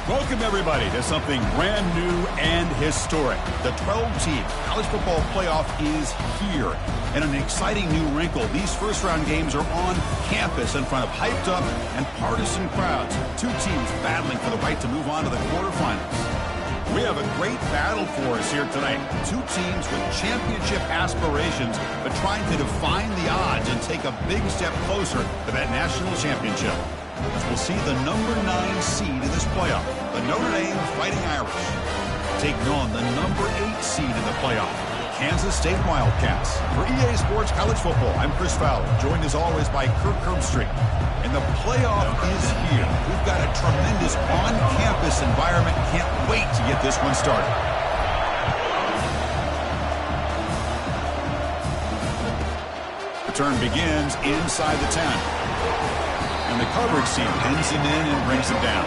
Welcome, everybody, to something brand new and historic. The 12-team college football playoff is here. And an exciting new wrinkle, these first-round games are on campus in front of hyped-up and partisan crowds. Two teams battling for the right to move on to the quarterfinals. We have a great battle for us here tonight. Two teams with championship aspirations, but trying to define the odds and take a big step closer to that national championship. We'll see the number 9 seed in this playoff, the Notre Dame Fighting Irish, taking on the number 8 seed in the playoff, Kansas State Wildcats. For EA Sports College Football, I'm Chris Fowler, joined as always by Kirk Herbstreit. And the playoff is here. We've got a tremendous on-campus environment. Can't wait to get this one started. The turn begins inside the 10. And the coverage team pins him in and brings him down.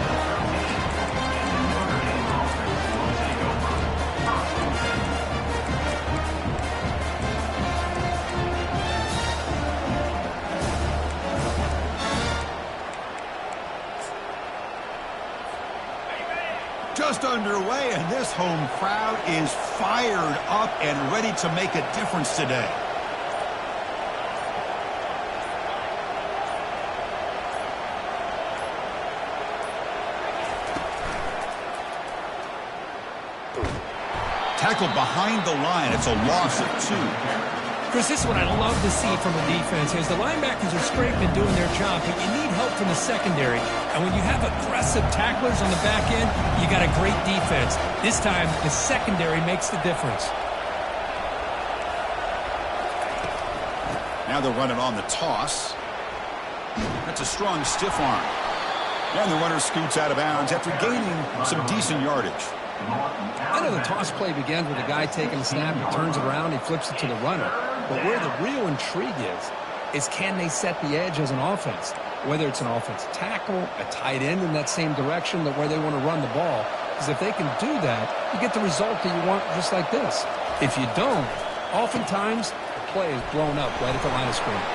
Just underway, and this home crowd is fired up and ready to make a difference today. Tackled behind the line. It's a loss of 2. Chris, this is what I love to see from the defense. As the linebackers are scraping and doing their job, but you need help from the secondary. And when you have aggressive tacklers on the back end, you got a great defense. This time, the secondary makes the difference. Now they're running on the toss. That's a strong stiff arm. And the runner scoots out of bounds after gaining some decent yardage. I know the toss play begins with a guy taking the snap, he turns it around, he flips it to the runner. But where the real intrigue is can they set the edge as an offense? Whether it's an offensive tackle, a tight end in that same direction that where they want to run the ball. Because if they can do that, you get the result that you want just like this. If you don't, oftentimes the play is blown up right at the line of scrimmage.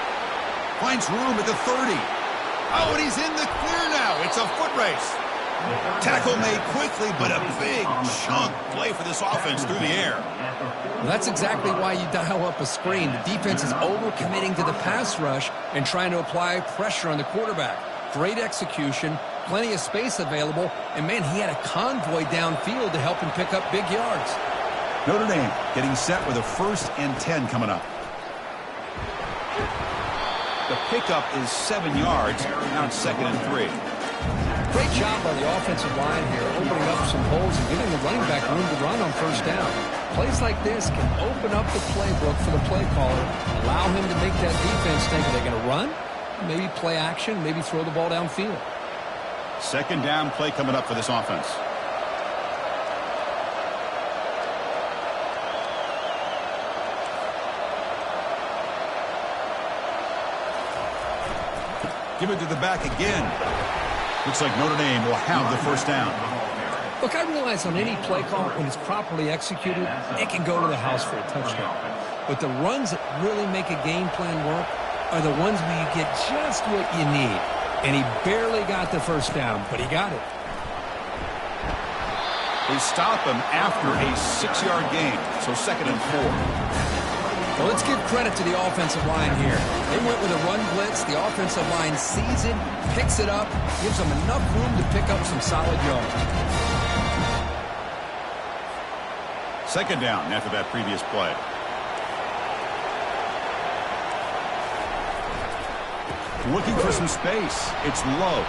Finds room at the 30. Oh, and he's in the clear now. It's a foot race. Tackle made quickly, but a big chunk play for this offense through the air. Well, that's exactly why you dial up a screen. The defense is over-committing to the pass rush and trying to apply pressure on the quarterback. Great execution, plenty of space available, and, man, he had a convoy downfield to help him pick up big yards. Notre Dame getting set with a 1st and 10 coming up. The pickup is 7 yards. Now it's 2nd and 3. Great job by the offensive line here, opening up some holes and giving the running back room to run on 1st down. Plays like this can open up the playbook for the play caller, allow him to make that defense think, are they going to run? Maybe play action, maybe throw the ball downfield. 2nd down play coming up for this offense. Give it to the back again. Looks like Notre Dame will have the 1st down. Look, I realize on any play call, when it's properly executed, it can go to the house for a touchdown. But the runs that really make a game plan work are the ones where you get just what you need. And he barely got the 1st down, but he got it. They stop him after a 6-yard gain, so 2nd and 4. Well, let's give credit to the offensive line here. They went with a run blitz. The offensive line sees it, picks it up, gives them enough room to pick up some solid yards. 2nd down after that previous play. Looking for some space. It's low.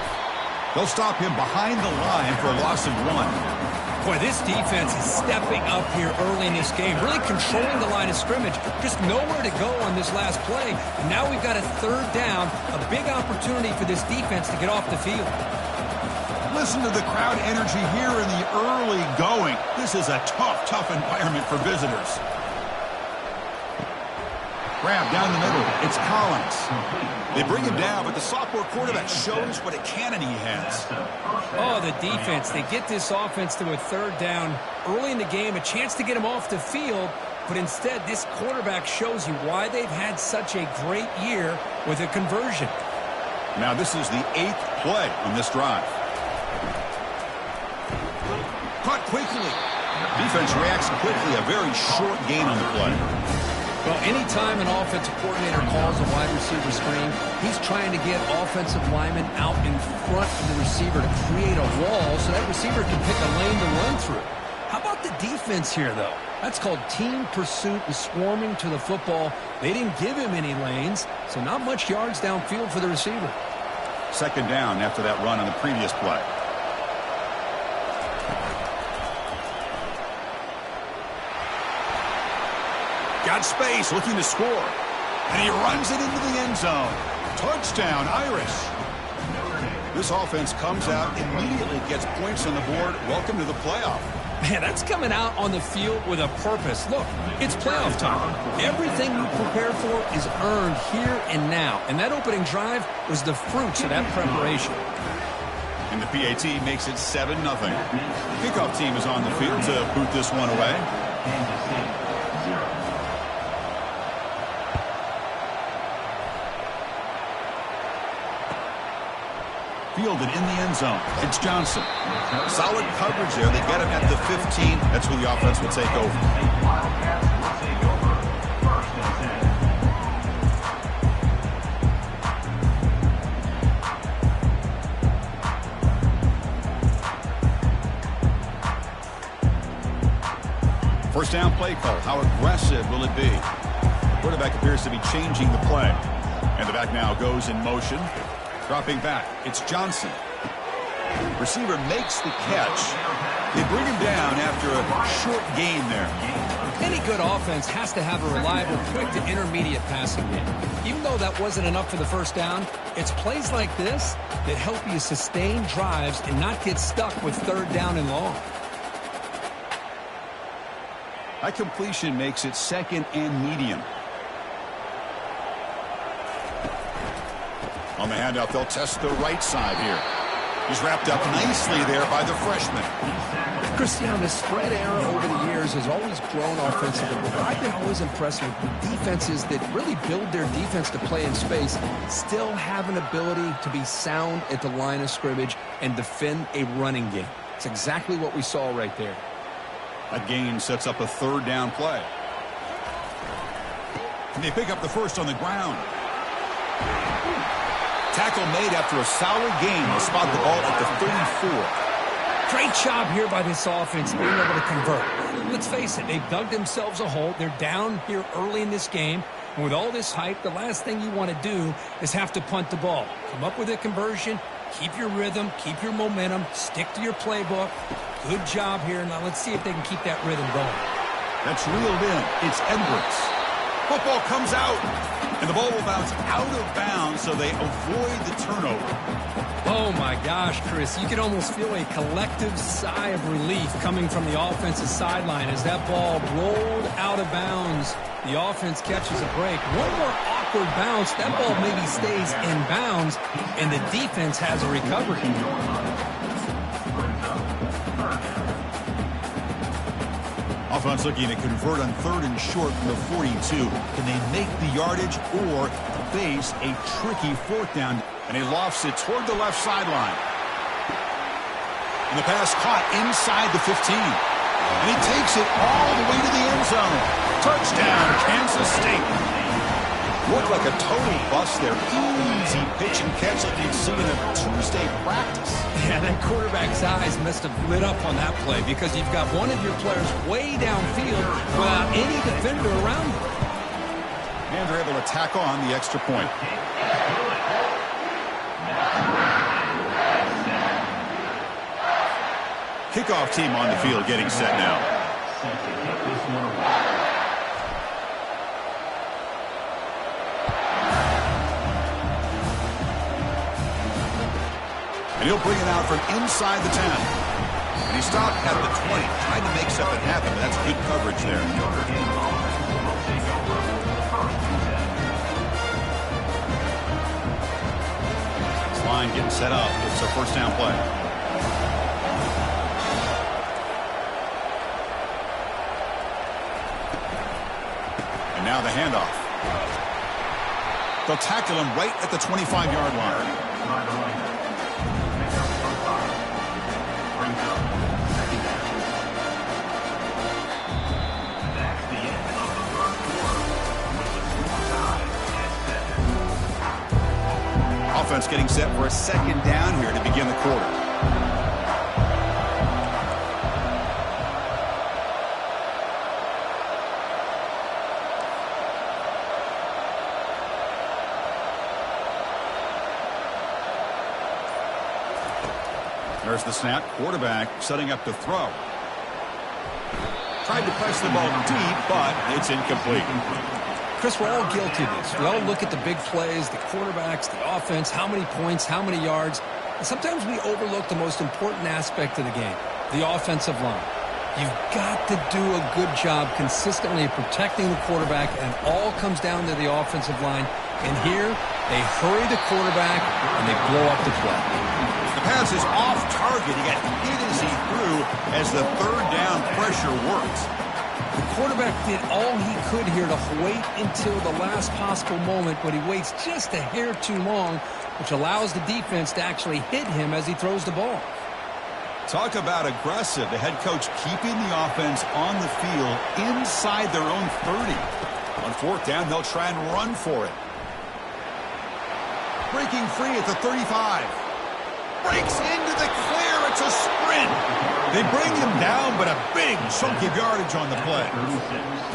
They'll stop him behind the line for a loss of 1. Boy, this defense is stepping up here early in this game, really controlling the line of scrimmage. Just nowhere to go on this last play. And now we've got a 3rd down, a big opportunity for this defense to get off the field. Listen to the crowd energy here in the early going. This is a tough environment for visitors. Grab down the middle. It's Collins. They bring him down, but the sophomore quarterback shows what a cannon he has. Oh, the defense. They get this offense to a 3rd down early in the game, a chance to get him off the field, but instead this quarterback shows you why they've had such a great year with a conversion. Now this is the 8th play on this drive. Caught quickly. Defense reacts quickly. A very short gain on the play. Well, anytime an offensive coordinator calls a wide receiver screen, he's trying to get offensive linemen out in front of the receiver to create a wall so that receiver can pick a lane to run through. How about the defense here, though? That's called team pursuit and swarming to the football. They didn't give him any lanes, so not much yards downfield for the receiver. Second down after that run on the previous play. Got space, looking to score. And he runs it into the end zone. Touchdown, Irish. This offense comes out, immediately gets points on the board. Welcome to the playoff. Man, that's coming out on the field with a purpose. Look, it's playoff time. Everything you prepare for is earned here and now. And that opening drive was the fruits of that preparation. And the PAT makes it 7-0. Kickoff team is on the field to boot this one away. Fielded in the end zone. It's Johnson. Solid coverage there. They get him at the 15. That's where the offense will take over. First down play call. How aggressive will it be? Quarterback appears to be changing the play. And the back now goes in motion. Dropping back, it's Johnson. Receiver makes the catch. They bring him down after a short gain there. Any good offense has to have a reliable, quick to intermediate passing game. Even though that wasn't enough for the first down, it's plays like this that help you sustain drives and not get stuck with third down and long. That completion makes it second and medium. On the handoff, they'll test the right side here. He's wrapped up nicely there by the freshman. Christian, the spread era over the years has always grown offensively, but I've been always impressed with the defenses that really build their defense to play in space, still have an ability to be sound at the line of scrimmage and defend a running game. It's exactly what we saw right there. That gain sets up a third down play. And they pick up the first on the ground. Tackle made after a solid gain. They'll spot the ball at the 34. Great job here by this offense being able to convert. Let's face it, they've dug themselves a hole. They're down here early in this game. And with all this hype, the last thing you want to do is have to punt the ball. Come up with a conversion, keep your rhythm, keep your momentum, stick to your playbook. Good job here. Now let's see if they can keep that rhythm going. That's reeled in. It's Edwards. Football comes out, and the ball will bounce out of bounds, so they avoid the turnover. Oh, my gosh, Chris. You can almost feel a collective sigh of relief coming from the offensive sideline as that ball rolled out of bounds. The offense catches a break. One more awkward bounce. That ball maybe stays in bounds, and the defense has a recovery. Offense looking to convert on third and short from the 42. Can they make the yardage or face a tricky fourth down? And he lofts it toward the left sideline. And the pass caught inside the 15. And he takes it all the way to the end zone. Touchdown, Kansas State. Looked like a total bust there. Easy pitch and catch like you'd see in a Tuesday practice. Yeah, that quarterback's eyes must have lit up on that play because you've got one of your players way downfield without any defender around him. And they're able to tack on the extra point. Kickoff team on the field getting set now. And he'll bring it out from inside the 10. And he stopped at the 20, trying to make something happen. But that's good coverage there. This line getting set up. It's a first down play. And now the handoff. They'll tackle him right at the 25-yard line. getting set for a second down here to begin the quarter. There's the snap. Quarterback setting up to throw. Tried to press the ball deep, but it's incomplete. Chris, we're all guilty of this. We all look at the big plays, the quarterbacks, the offense, how many points, how many yards. And sometimes we overlook the most important aspect of the game, the offensive line. You've got to do a good job consistently of protecting the quarterback, and it all comes down to the offensive line. And here, they hurry the quarterback, and they blow up the play. The pass is off target. He got hit as he threw as the third down pressure works. The quarterback did all he could here to wait until the last possible moment, but he waits just a hair too long, which allows the defense to actually hit him as he throws the ball. Talk about aggressive. The head coach keeping the offense on the field inside their own 30. On fourth down, they'll try and run for it. Breaking free at the 35. Breaks into the clear. It's a sprint. They bring him down, but a big chunk of yardage on the play.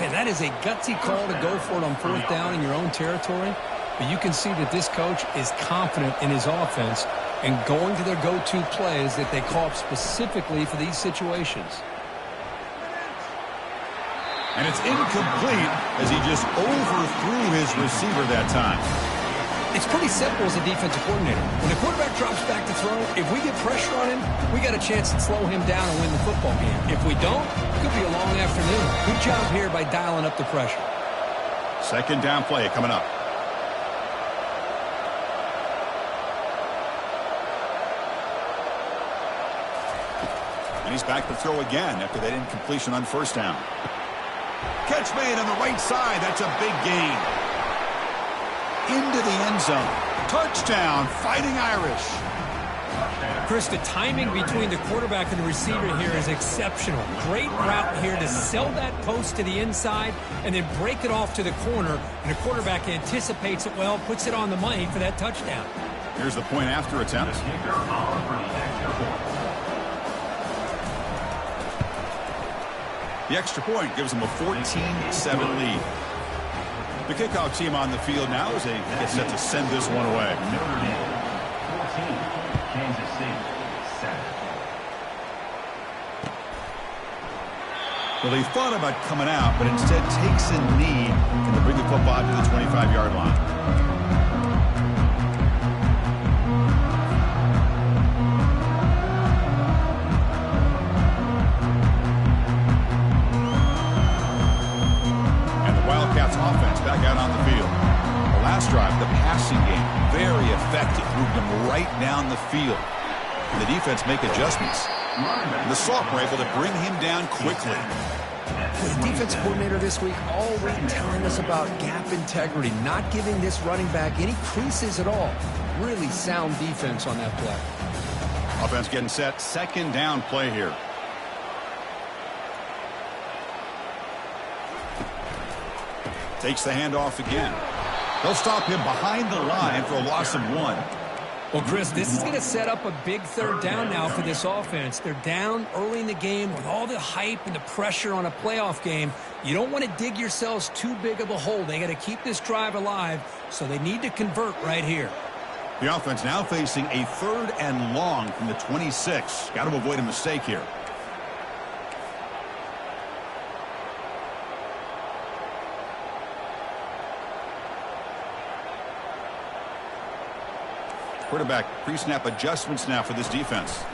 Man, that is a gutsy call to go for it on fourth down in your own territory. But you can see that this coach is confident in his offense and going to their go-to plays that they call up specifically for these situations. And it's incomplete as he just overthrew his receiver that time. It's pretty simple as a defensive coordinator. When the quarterback drops back to throw, if we get pressure on him, we got a chance to slow him down and win the football game. If we don't, it could be a long afternoon. Good job here by dialing up the pressure. Second down play coming up. And he's back to throw again after that incompletion on first down. Catch made on the right side. That's a big gain. Into the end zone. Touchdown, Fighting Irish. Chris, the timing between the quarterback and the receiver here is exceptional. Great route here to sell that post to the inside and then break it off to the corner. And the quarterback anticipates it well, puts it on the money for that touchdown. Here's the point after attempt. The extra point gives them a 14-7 lead. The kickoff team on the field now as they get set to send this one away. Notre Dame, 14, Kansas City, 7. Well, they thought about coming out, but instead takes a knee and to bring the football to the 25-yard line. Offense back out on the field. The last drive, the passing game, very effective. Moved them right down the field. And the defense make adjustments. And the Salt were able to bring him down quickly. The defense coordinator this week all week telling us about gap integrity, not giving this running back any creases at all. Really sound defense on that play. Offense getting set. Second down play here. Takes the handoff again. They'll stop him behind the line for a loss of 1. Well, Chris, this is going to set up a big third down now for this offense. They're down early in the game with all the hype and the pressure on a playoff game. You don't want to dig yourselves too big of a hole. They got to keep this drive alive, so they need to convert right here. The offense now facing a 3rd and long from the 26. Got to avoid a mistake here. Quarterback pre-snap adjustments now for this defense.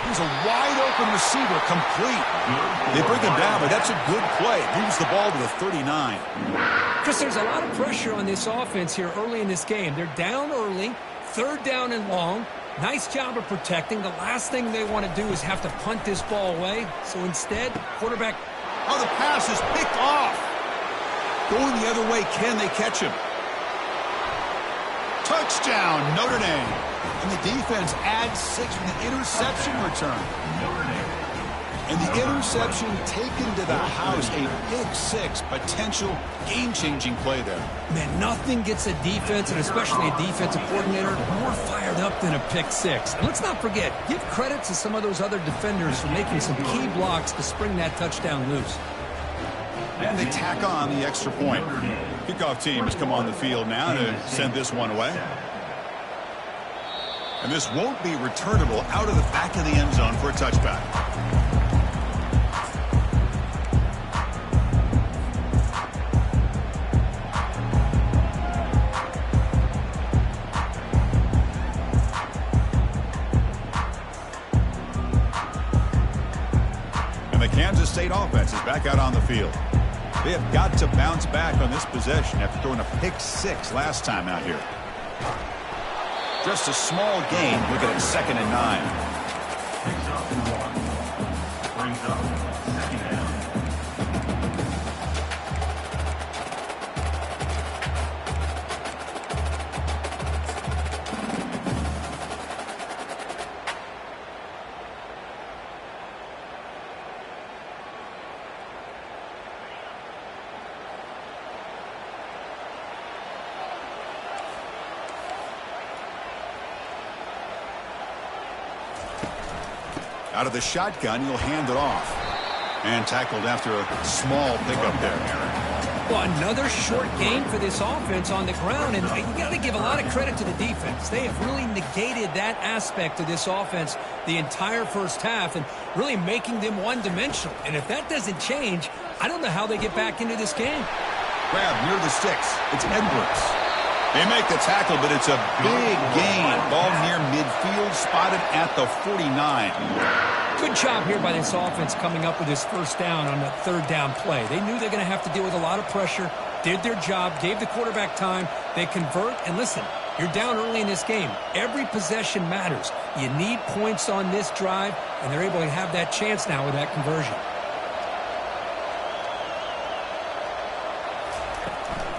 Here's a wide-open receiver, complete. They bring him down, but that's a good play. Moves the ball to the 39. Chris, there's a lot of pressure on this offense here early in this game. They're down early, 3rd down and long. Nice job of protecting. The last thing they want to do is have to punt this ball away. So instead, quarterback... Oh, the pass is picked off. Going the other way, can they catch him? Touchdown, Notre Dame. And the defense adds 6 with an interception return. And the interception taken to the house, a pick six, potential game-changing play there. Man, nothing gets a defense, and especially a defensive coordinator, more fired up than a pick six. And let's not forget, give credit to some of those other defenders for making some key blocks to spring that touchdown loose. And they tack on the extra point. Kickoff team has come on the field now to send this one away. And this won't be returnable out of the back of the end zone for a touchback. And the Kansas State offense is back out on the field. They have got to bounce back on this possession after throwing a pick six last time out here. Just a small gain. Look at it, 2nd and 9. Picks up and 1. Brings up 2nd down. Out of the shotgun, he'll hand it off. And tackled after a small pickup there. Well, another short gain for this offense on the ground, and you got to give a lot of credit to the defense. They have really negated that aspect of this offense the entire first half and really making them one-dimensional. And if that doesn't change, I don't know how they get back into this game. Grab near the sticks. It's Edwards. They make the tackle, but it's a big gain. Ball near midfield, spotted at the 49. Good job here by this offense coming up with this first down on that 3rd down play. They knew they're going to have to deal with a lot of pressure, did their job, gave the quarterback time. They convert, and listen, you're down early in this game. Every possession matters. You need points on this drive, and they're able to have that chance now with that conversion.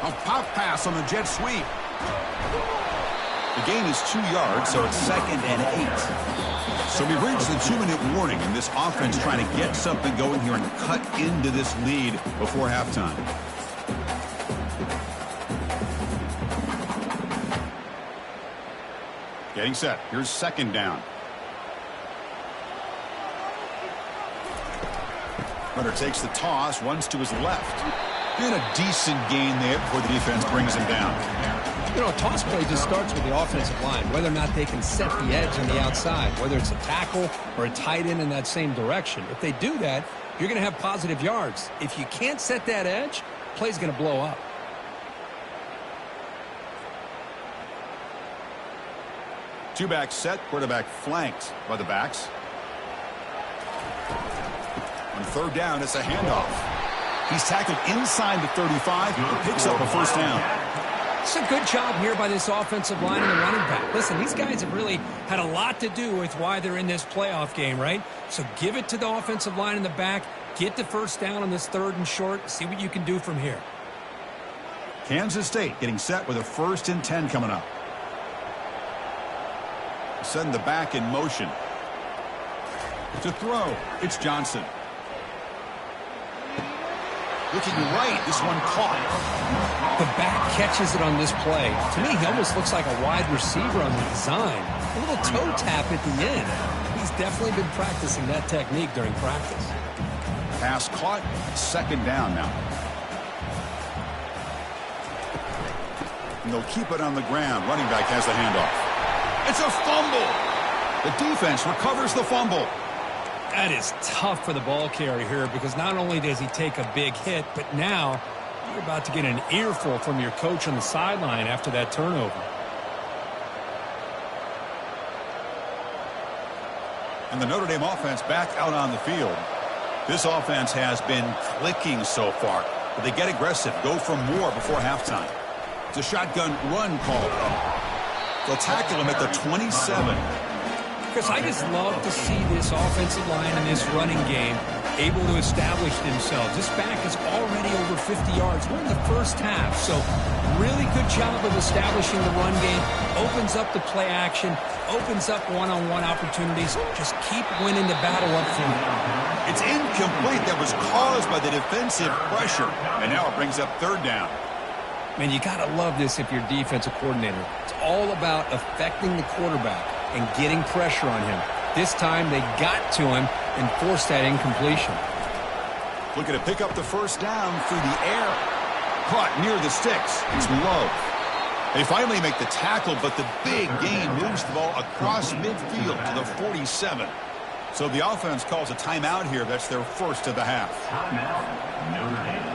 A pop pass on the jet sweep. The gain is 2 yards, so it's 2nd and 8. So we've reached the 2-minute warning, and this offense trying to get something going here and cut into this lead before halftime. Getting set. Here's 2nd down. Runner takes the toss, runs to his left. And a decent gain there before the defense brings him down. You know, a toss play just starts with the offensive line, whether or not they can set the edge on the outside, whether it's a tackle or a tight end in that same direction. If they do that, you're going to have positive yards. If you can't set that edge, play's going to blow up. Two-back set, quarterback flanked by the backs. On 3rd down, it's a handoff. He's tackled inside the 35 and picks up a first down. It's a good job here by this offensive line and the running back. Listen, these guys have really had a lot to do with why they're in this playoff game, right? So give it to the offensive line in the back. Get the first down on this 3rd and short. See what you can do from here. Kansas State getting set with a 1st and 10 coming up. Send the back in motion. To throw, it's Johnson. Looking right, this one caught. The back catches it on this play. To me, he almost looks like a wide receiver on the design. A little toe tap at the end. He's definitely been practicing that technique during practice. Pass caught, 2nd down now. And they'll keep it on the ground. Running back has the handoff. It's a fumble. The defense recovers the fumble. That is tough for the ball carrier here because not only does he take a big hit, but now you're about to get an earful from your coach on the sideline after that turnover. And the Notre Dame offense back out on the field. This offense has been clicking so far, but they get aggressive, go for more before halftime. It's a shotgun run call. They'll tackle him at the 27. Because I just love to see this offensive line and this running game able to establish themselves. This back is already over 50 yards. We're in the first half, so really good job of establishing the run game. Opens up the play action, opens up one-on-one opportunities. Just keep winning the battle up front. It's incomplete. That was caused by the defensive pressure, and now it brings up third down. Man, you got to love this if you're a defensive coordinator. It's all about affecting the quarterback and getting pressure on him. This time they got to him and forced that incompletion. Looking to pick up the first down through the air. Caught near the sticks. It's low. They finally make the tackle, but the big gain moves the ball across midfield to the 47. So the offense calls a timeout here. That's their first of the half. Timeout, Notre Dame.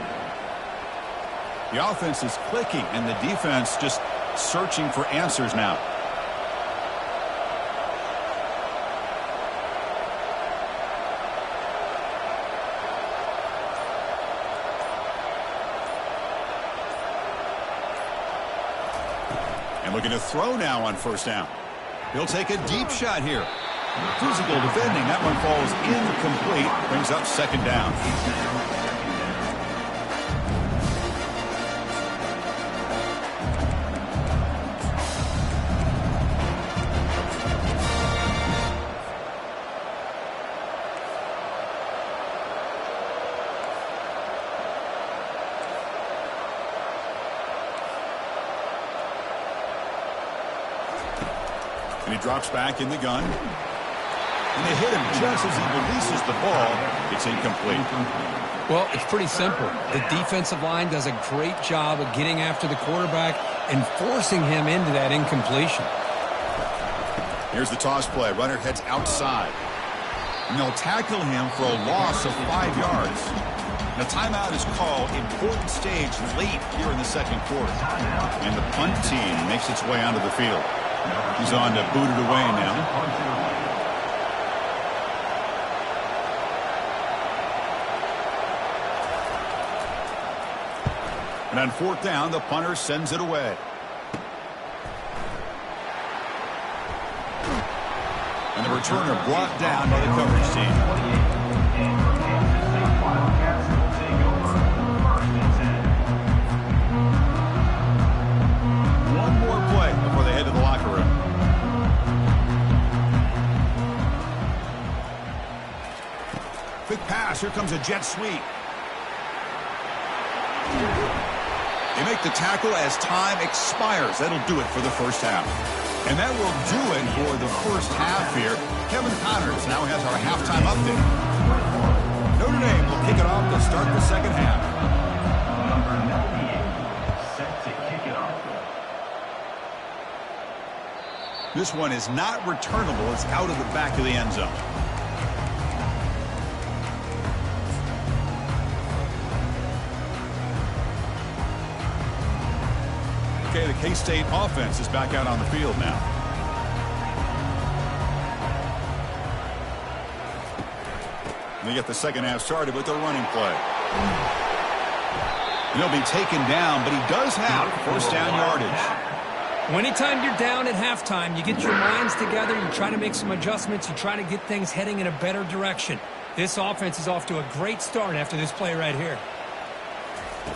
The offense is clicking, and the defense just searching for answers now. And looking to throw now on first down. He'll take a deep shot here. Physical defending. That one falls incomplete. Brings up second down. And he drops back in the gun. And they hit him just as he releases the ball. It's incomplete. Well, it's pretty simple. The defensive line does a great job of getting after the quarterback and forcing him into that incompletion. Here's the toss play. Runner heads outside. And they'll tackle him for a loss of 5 yards. The timeout is called. Important stage late here in the second quarter. And the punt team makes its way onto the field. He's on to boot it away now. And on fourth down, the punter sends it away. And the returner brought down by the coverage team. One more play before they head to the locker room. Quick pass. Here comes a jet sweep. They make the tackle as time expires. That'll do it for the first half. And that will do it for the first half here. Kevin Connors now has our halftime update. Notre Dame will kick it off to start the second half. Number 98, set to kick it off. This one is not returnable. It's out of the back of the end zone. Okay, the K-State offense is back out on the field now. They get the second half started with their running play. And he'll be taken down, but he does have first down yardage. Well, anytime you're down at halftime, you get your minds together, you try to make some adjustments, you try to get things heading in a better direction. This offense is off to a great start after this play right here.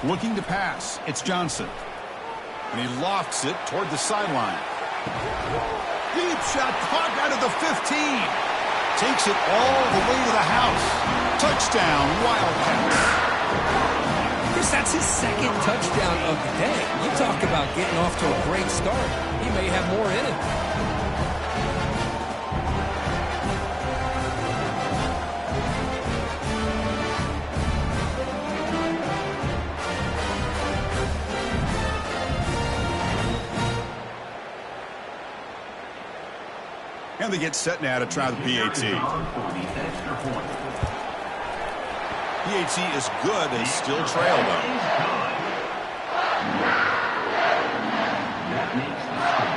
Looking to pass, it's Johnson. And he lofts it toward the sideline. Deep shot caught out of the 15. Takes it all the way to the house. Touchdown, Wildcats. Chris, that's his second touchdown of the day. You talk about getting off to a great start. He may have more in it. And they get set now to try the PAT. PAT is good. They still trail, though. That makes the score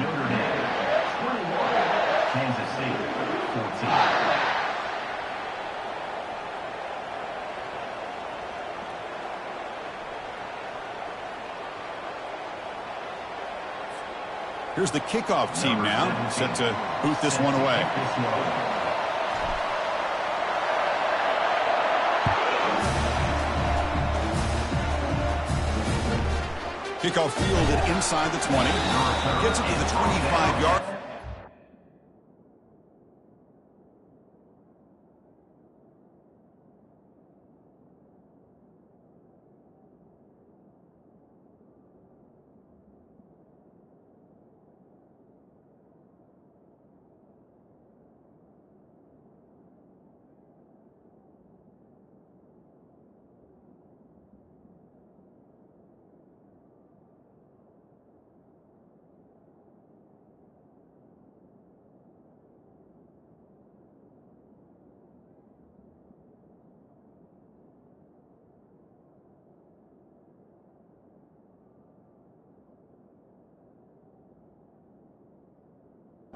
Notre Dame 21, Kansas State 14. Here's the kickoff team now, set to boot this one away. Kickoff fielded inside the 20. Gets it to the 25-yard.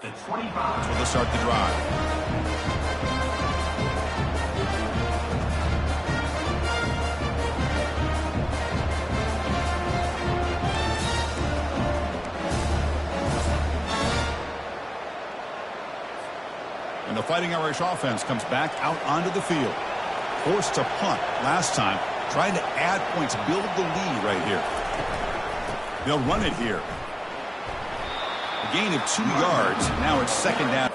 The 25. So they'll start the drive. And the Fighting Irish offense comes back out onto the field. Forced to punt last time, trying to add points, build the lead right here. They'll run it here. A gain of 2 yards. Now it's second down.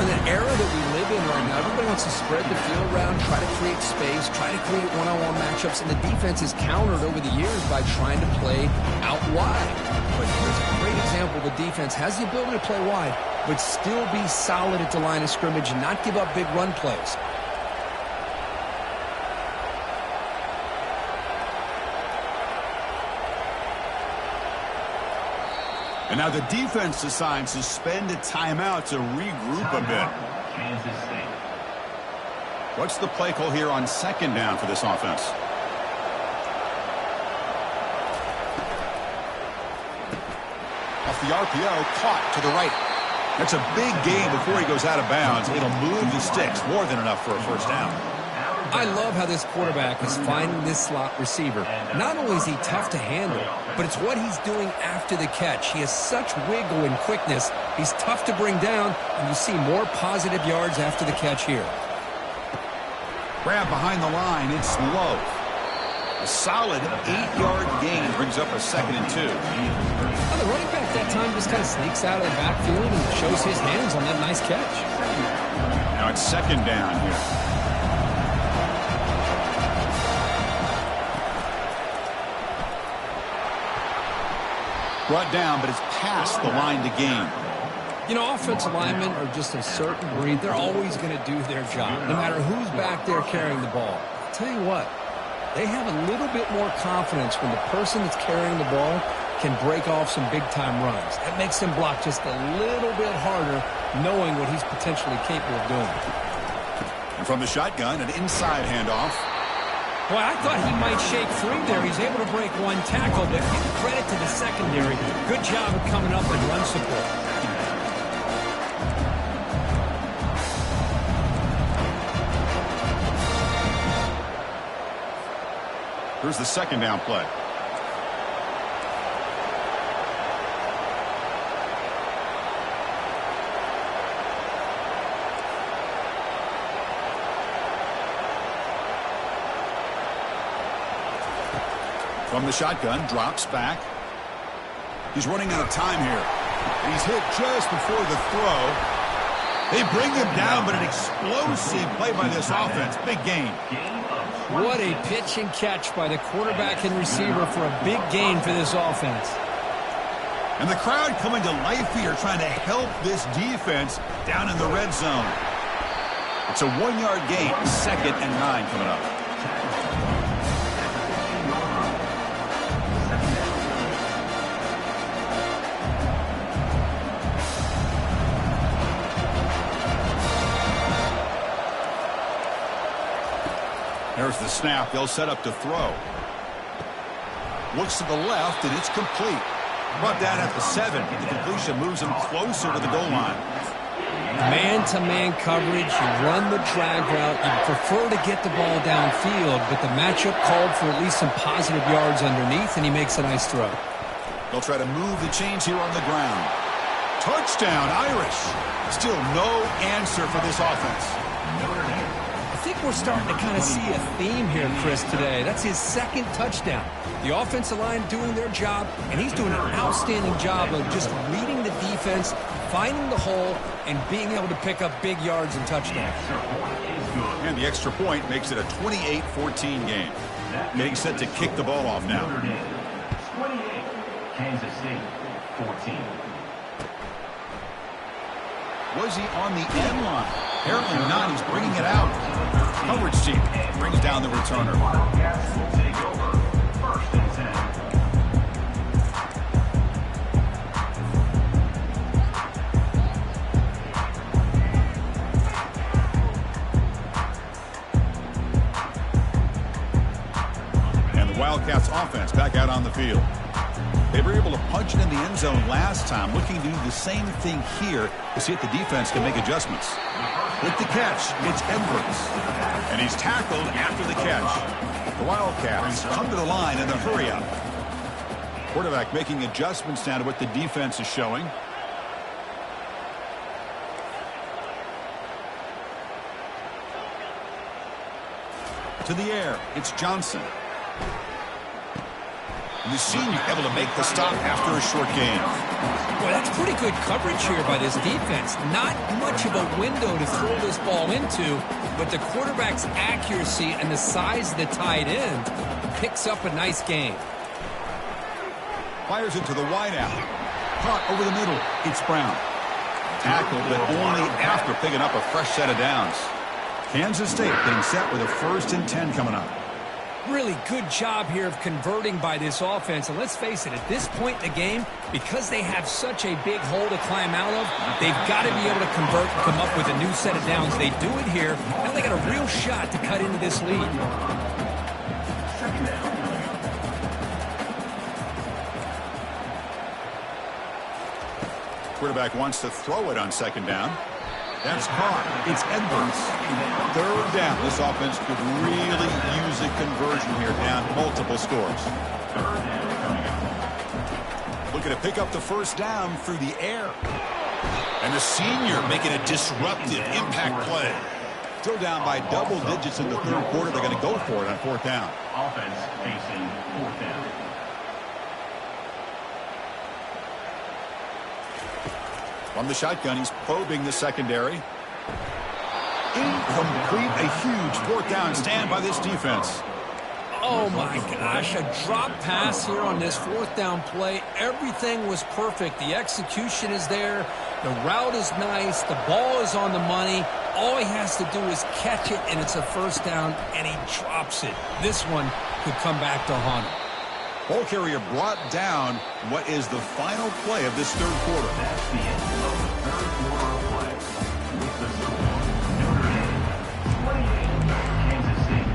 In an era that we live in right now, everybody wants to spread the field around, try to create space, try to create one-on-one matchups, and the defense is countered over the years by trying to play out wide. But here's a great example. The defense has the ability to play wide, but still be solid at the line of scrimmage and not give up big run plays. And now the defense decides to spend a timeout to regroup a bit. Kansas State. What's the play call here on second down for this offense? Off the RPO, caught to the right. That's a big gain before he goes out of bounds. It'll move the sticks, more than enough for a first down. I love how this quarterback is finding this slot receiver. Not only is he tough to handle, but it's what he's doing after the catch. He has such wiggle and quickness. He's tough to bring down, and you see more positive yards after the catch here. Grab behind the line. It's low. A solid 8-yard gain brings up a 2nd and 2. Well, the running back that time just kind of sneaks out of the backfield and shows his hands on that nice catch. Now it's second down here. Brought down, but it's past the line to gain. You know, offensive linemen are just a certain breed. They're always going to do their job, no matter who's back there carrying the ball. I'll tell you what, they have a little bit more confidence when the person that's carrying the ball can break off some big-time runs. That makes them block just a little bit harder, knowing what he's potentially capable of doing. And from the shotgun, an inside handoff. Well, I thought he might shake free there. He's able to break one tackle, but give credit to the secondary. Good job of coming up and run support. Here's the second down play. From the shotgun, drops back. He's running out of time here. He's hit just before the throw. They bring him down, but an explosive play by this offense. Big gain. What a pitch and catch by the quarterback and receiver for a big gain for this offense. And the crowd coming to life here, trying to help this defense down in the red zone. It's a 1-yard gain, 2nd and 9 coming up. There's the snap. They'll set up to throw. Looks to the left, and it's complete. Brought down at the 7. The completion moves him closer to the goal line. Man-to-man coverage, you run the drag route. You prefer to get the ball downfield, but the matchup called for at least some positive yards underneath, and he makes a nice throw. They'll try to move the chains here on the ground. Touchdown, Irish. Still no answer for this offense. I think we're starting to kind of see a theme here, Chris, today. That's his second touchdown. The offensive line doing their job, and he's doing an outstanding job of just reading the defense, finding the hole, and being able to pick up big yards and touchdowns. And the extra point makes it a 28-14 game. Getting set to kick the ball off now. 28, Kansas State, 14. Was he on the end line? Apparently not. He's bringing it out. Coverage team brings down the returner. Wildcats will take over. 1st and 10. And the Wildcats offense back out on the field. They were able to punch it in the end zone last time, looking to do the same thing here to see if the defense can make adjustments. With the catch, it's Edwards. And he's tackled after the catch. The Wildcats come to the line in a hurry-up. Quarterback making adjustments now to what the defense is showing. To the air, it's Johnson. And the senior able to make the stop after a short gain. Boy, that's pretty good coverage here by this defense. Not much of a window to throw this ball into, but the quarterback's accuracy and the size of the tight end picks up a nice gain. Fires it to the wideout. Caught over the middle. It's Brown. Tackled, but only after picking up a fresh set of downs. Kansas State getting set with a 1st and 10 coming up. Really good job here of converting by this offense. And let's face it, at this point in the game, because they have such a big hole to climb out of, they've got to be able to convert and come up with a new set of downs. They do it here. Now they got a real shot to cut into this lead. Quarterback wants to throw it on 2nd down. That's caught. It's Edwards. 3rd down. This offense could really use a conversion here, down multiple scores. Looking to pick up the 1st down through the air. And the senior making a disruptive impact play. Still down by double digits in the 3rd quarter. They're going to go for it on 4th down. Offense facing 4th down. From the shotgun, he's probing the secondary. Incomplete. A huge 4th down stand by this defense. Oh, my gosh. A drop pass here on this 4th down play. Everything was perfect. The execution is there. The route is nice. The ball is on the money. All he has to do is catch it, and it's a 1st down, and he drops it. This one could come back to haunt him. Ball carrier brought down what is the final play of this 3rd quarter. That's the end of the 3rd quarter of play. With the score, Notre Dame 28, Kansas State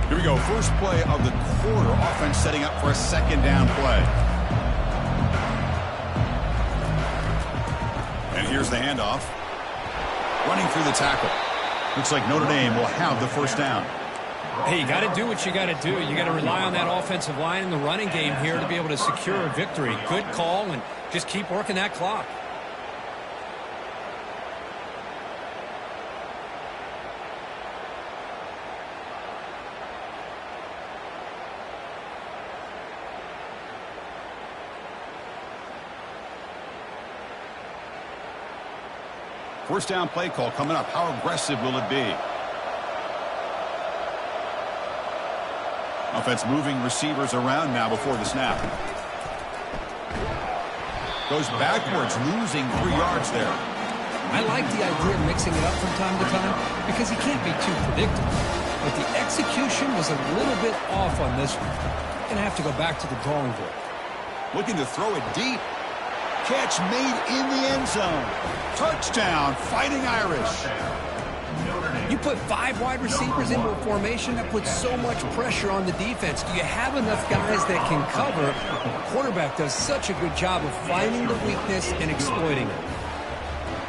14. Here we go. First play of the quarter. Offense setting up for a 2nd down play. And here's the handoff. Running through the tackle. Looks like Notre Dame will have the 1st down. Hey, you got to do what you got to do. You got to rely on that offensive line in the running game here to be able to secure a victory. Good call, and just keep working that clock. First down play call coming up. How aggressive will it be? Offense moving receivers around now before the snap. Goes backwards, losing 3 yards there. I like the idea of mixing it up from time to time because he can't be too predictable. But the execution was a little bit off on this one. Going to have to go back to the drawing board. Looking to throw it deep. catch made in the end zone. Touchdown, Fighting Irish. You put 5 wide receivers into a formation that puts so much pressure on the defense. Do you have enough guys that can cover? The quarterback does such a good job of finding the weakness and exploiting it.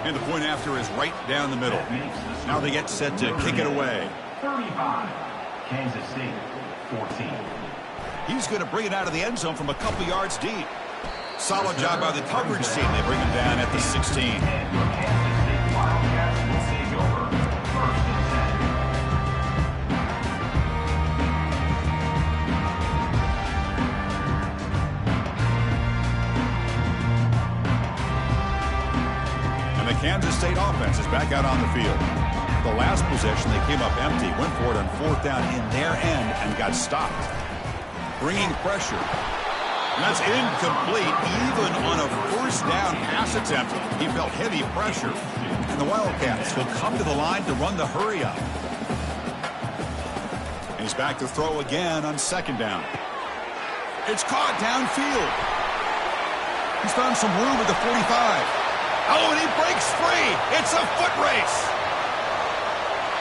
And the point after is right down the middle. Now they get set to kick it away. 35, Kansas State, 14. He's going to bring it out of the end zone from a couple yards deep. Solid job by the coverage team. They bring him down at the 16. And your Kansas State Wildcats will take over. First and 10. And the Kansas State offense is back out on the field. The last possession, they came up empty, went for it on 4th down in their end, and got stopped. Bringing pressure. And that's incomplete. Even on a 1st down pass attempt, he felt heavy pressure. And the Wildcats will come to the line to run the hurry up. And he's back to throw again on 2nd down. It's caught downfield. He's found some room at the 45. Oh, and he breaks free. It's a foot race.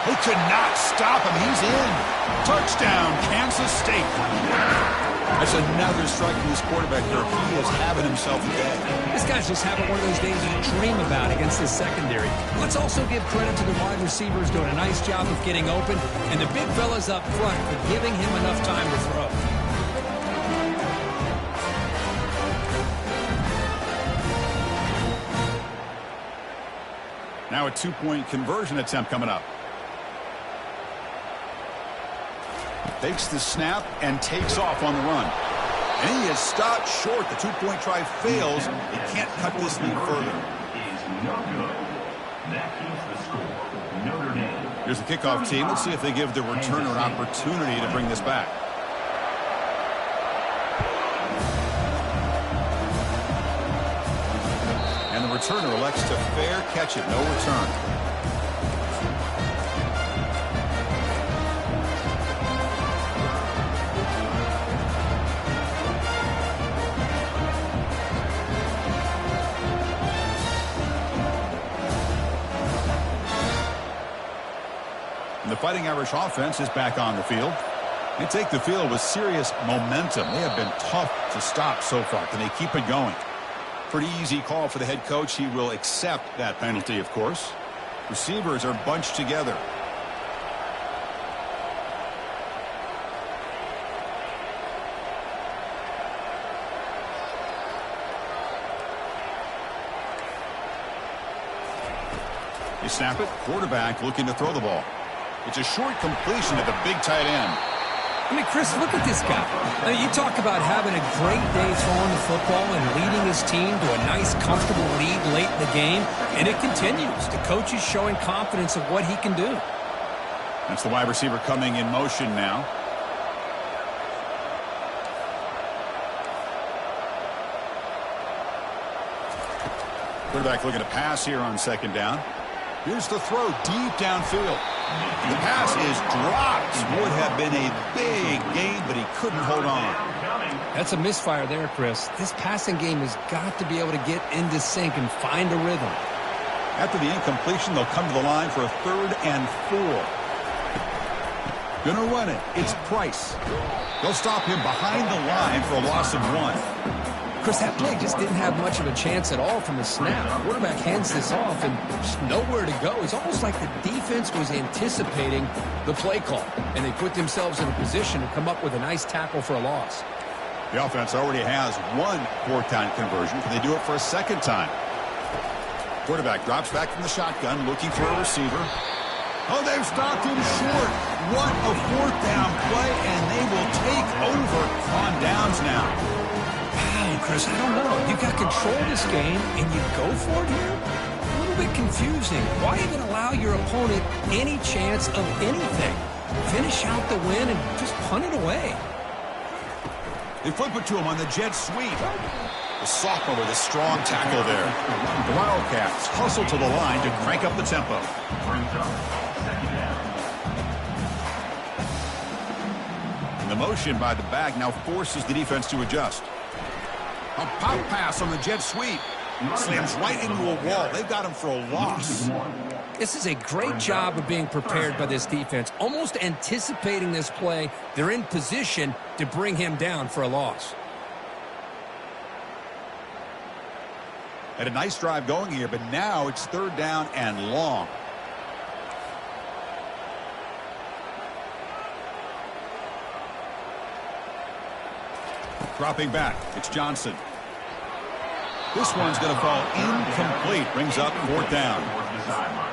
They could not stop him. He's in. Touchdown, Kansas State. That's another strike from this quarterback there. He is having himself a day. This guy's just having one of those days you dream about against his secondary. Let's also give credit to the wide receivers doing a nice job of getting open, and the big fellas up front for giving him enough time to throw. Now a 2-point conversion attempt coming up. Takes the snap and takes off on the run. And he is stopped short. The 2-point try fails. He can't cut this lead further. Is no good. That keeps the score. Notre Dame. Here's the kickoff team. Let's see if they give the returner an opportunity to bring this back. And the returner elects to fair catch it. No return. The Fighting Irish offense is back on the field. They take the field with serious momentum. They have been tough to stop so far. Can they keep it going? Pretty easy call for the head coach. He will accept that penalty, of course. Receivers are bunched together. They snap it. Quarterback looking to throw the ball. It's a short completion to the big tight end. I mean, Chris, look at this guy. I mean, you talk about having a great day throwing the football and leading his team to a nice, comfortable lead late in the game, and it continues. The coach is showing confidence of what he can do. That's the wide receiver coming in motion now. Quarterback looking to pass here on 2nd down. Here's the throw deep downfield. The pass is dropped. Would have been a big gain, but he couldn't hold on. That's a misfire there, Chris. This passing game has got to be able to get into sync and find a rhythm. After the incompletion, they'll come to the line for a 3rd and 4. Gonna run it. It's Price. They'll stop him behind the line for a loss of 1. Chris, that play just didn't have much of a chance at all from the snap. The quarterback hands this off and just nowhere to go. It's almost like the defense was anticipating the play call, and they put themselves in a position to come up with a nice tackle for a loss. The offense already has 1 4th down conversion. Can they do it for a 2nd time? Quarterback drops back from the shotgun, looking for a receiver. Oh, they've stopped him short. What a 4th down play, and they will take over on downs now. Chris, I don't know. You got control of this game, and you go for it here? A little bit confusing. Why even allow your opponent any chance of anything? Finish out the win and just punt it away. They flip it to him on the jet sweep. The sophomore with a strong tackle there. The Wildcats hustle to the line to crank up the tempo. And the motion by the back now forces the defense to adjust. A pop pass on the jet sweep. Slams right into a wall. They've got him for a loss. This is a great job of being prepared by this defense, almost anticipating this play. They're in position to bring him down for a loss. Had a nice drive going here, but now it's third down and long. Dropping back, it's Johnson. This one's going to fall incomplete. Brings up fourth down.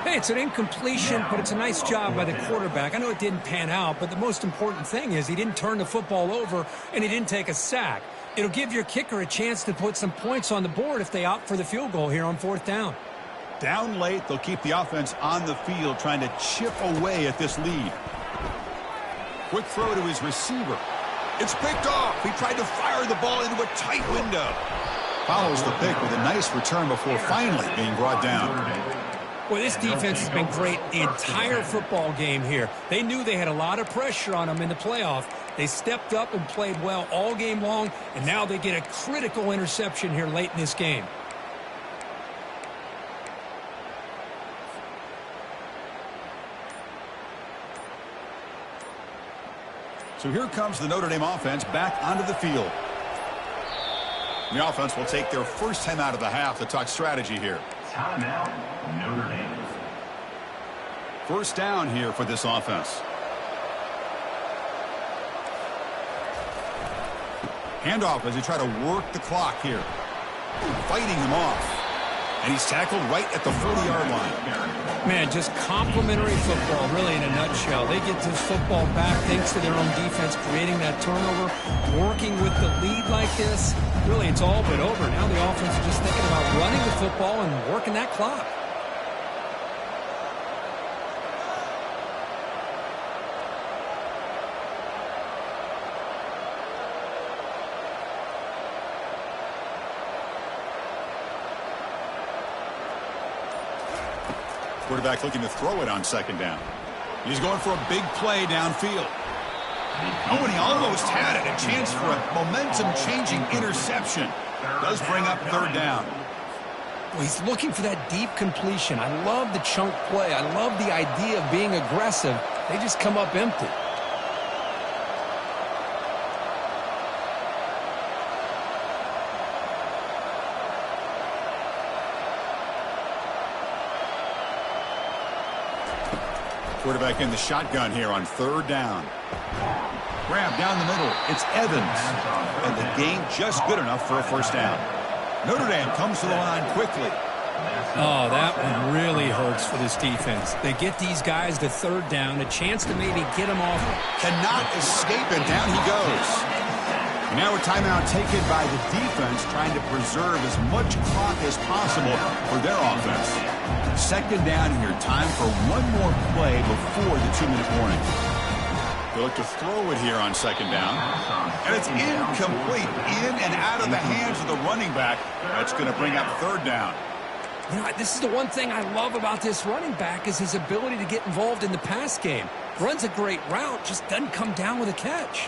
Hey, it's an incompletion, but it's a nice job by the quarterback. I know it didn't pan out, but the most important thing is he didn't turn the football over and he didn't take a sack. It'll give your kicker a chance to put some points on the board if they opt for the field goal here on fourth down. Down late, they'll keep the offense on the field trying to chip away at this lead. Quick throw to his receiver. It's picked off. He tried to fire the ball into a tight window. Follows the pick with a nice return before finally being brought down. Well, this defense has been great the entire football game here. They knew they had a lot of pressure on them in the playoff. They stepped up and played well all game long, and now they get a critical interception here late in this game. So here comes the Notre Dame offense back onto the field. The offense will take their first time out of the half to talk strategy here. Timeout, Notre Dame. First down here for this offense. Handoff as they try to work the clock here. Fighting him off. And he's tackled right at the 40-yard line. Man, just complimentary football, really, in a nutshell. They get this football back thanks to their own defense, creating that turnover, working with the lead like this. Really, it's all but over. Now the offense is just thinking about running the football and working that clock. Quarterback looking to throw it on second down. He's going for a big play downfield. Oh, and he almost had it. A chance for a momentum-changing interception. Does bring up third down. Well, he's looking for that deep completion. I love the chunk play. I love the idea of being aggressive. They just come up empty. Quarterback in the shotgun here on third down. Grab down the middle. It's Evans. And the gain just good enough for a first down. Notre Dame comes to the line quickly. Oh, that one really hurts for this defense. They get these guys to third down, a chance to maybe get them off. Cannot escape it. Down he goes. Now a timeout taken by the defense, trying to preserve as much clock as possible for their offense. Second down here. Time for one more play before the 2-minute warning. They look to throw it here on second down. And it's incomplete. In and out of the hands of the running back. That's going to bring up third down. You know, this is the one thing I love about this running back is his ability to get involved in the pass game. Runs a great route, just doesn't come down with a catch.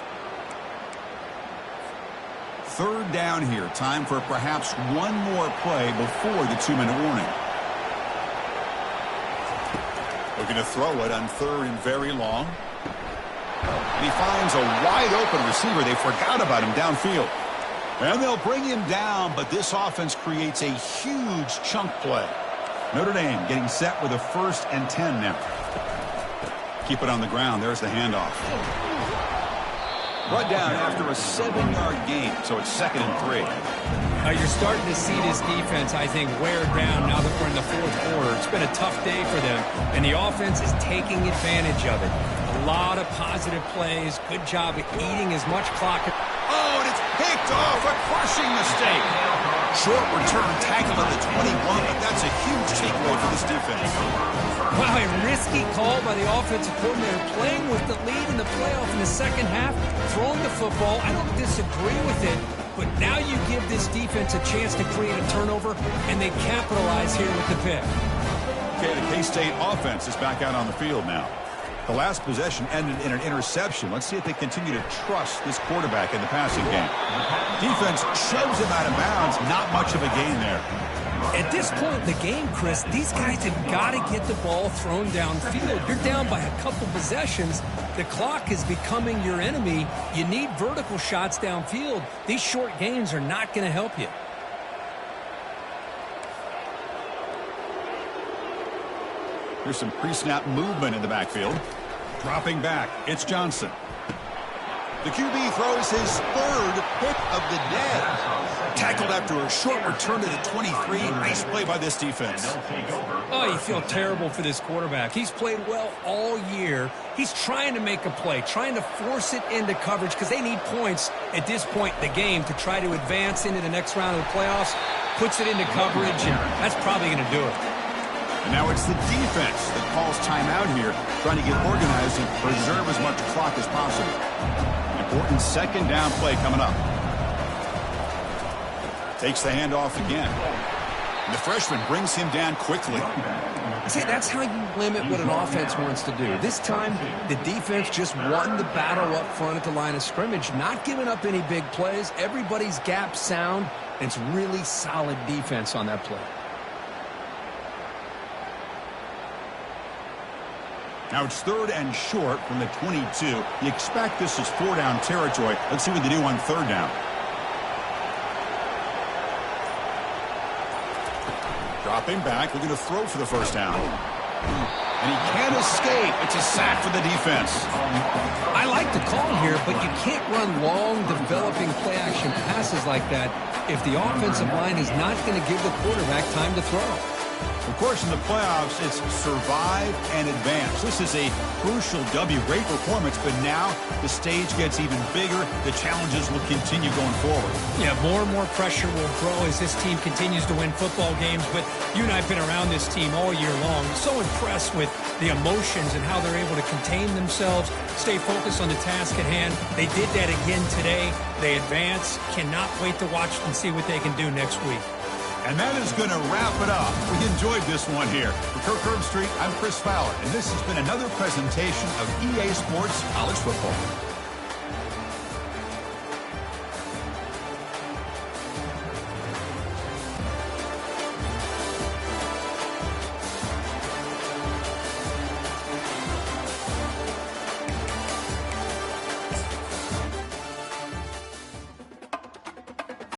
Third down here. Time for perhaps one more play before the 2-minute warning. Looking to throw it on third and very long. And he finds a wide-open receiver. They forgot about him downfield. And they'll bring him down, but this offense creates a huge chunk play. Notre Dame getting set with a 1st and 10 now. Keep it on the ground. There's the handoff. Brought down after a 7-yard gain, so it's 2nd and 3. You're starting to see this defense, I think, wear down now that we're in the fourth quarter. It's been a tough day for them, and the offense is taking advantage of it. A lot of positive plays. Good job of eating as much clock. Oh, and it's picked off. A crushing mistake. Short return tackle at the 21, but that's a huge takeaway for this defense. Wow, a risky call by the offensive coordinator, playing with the lead in the playoff in the second half, throwing the football. I don't disagree with it, but now you give this defense a chance to create a turnover, and they capitalize here with the pick. Okay, the K-State offense is back out on the field now. The last possession ended in an interception. Let's see if they continue to trust this quarterback in the passing game. Defense shoves him out of bounds. Not much of a gain there. At this point in the game, Chris, these guys have got to get the ball thrown downfield. You're down by a couple possessions. The clock is becoming your enemy. You need vertical shots downfield. These short gains are not going to help you. Here's some pre-snap movement in the backfield. Dropping back, it's Johnson. The QB throws his third pick of the day. Tackled after a short return to the 23. Nice play by this defense. Oh, you feel terrible for this quarterback. He's played well all year. He's trying to make a play, trying to force it into coverage because they need points at this point in the game to try to advance into the next round of the playoffs. Puts it into coverage, and that's probably going to do it. And now it's the defense that calls timeout here, trying to get organized and preserve as much clock as possible. Important second down play coming up. Takes the handoff again. And the freshman brings him down quickly. See, that's how you limit what an offense wants to do. This time, the defense just won the battle up front at the line of scrimmage, not giving up any big plays. Everybody's gap sound, and it's really solid defense on that play. Now it's 3rd and short from the 22. You expect this is 4-down territory. Let's see what they do on 3rd down. Dropping back, looking to throw for the first down. And he can't escape. It's a sack for the defense. I like the call here, but you can't run long, developing play-action passes like that if the offensive line is not going to give the quarterback time to throw. Of course, in the playoffs, it's survive and advance. This is a crucial W. Great performance, but now the stage gets even bigger. The challenges will continue going forward. Yeah, more and more pressure will grow as this team continues to win football games, but you and I have been around this team all year long. So impressed with the emotions and how they're able to contain themselves, stay focused on the task at hand. They did that again today. They advance. Cannot wait to watch and see what they can do next week. And that is going to wrap it up. We enjoyed this one here. For Kirk Herbstreit, I'm Chris Fowler, and this has been another presentation of EA Sports College Football.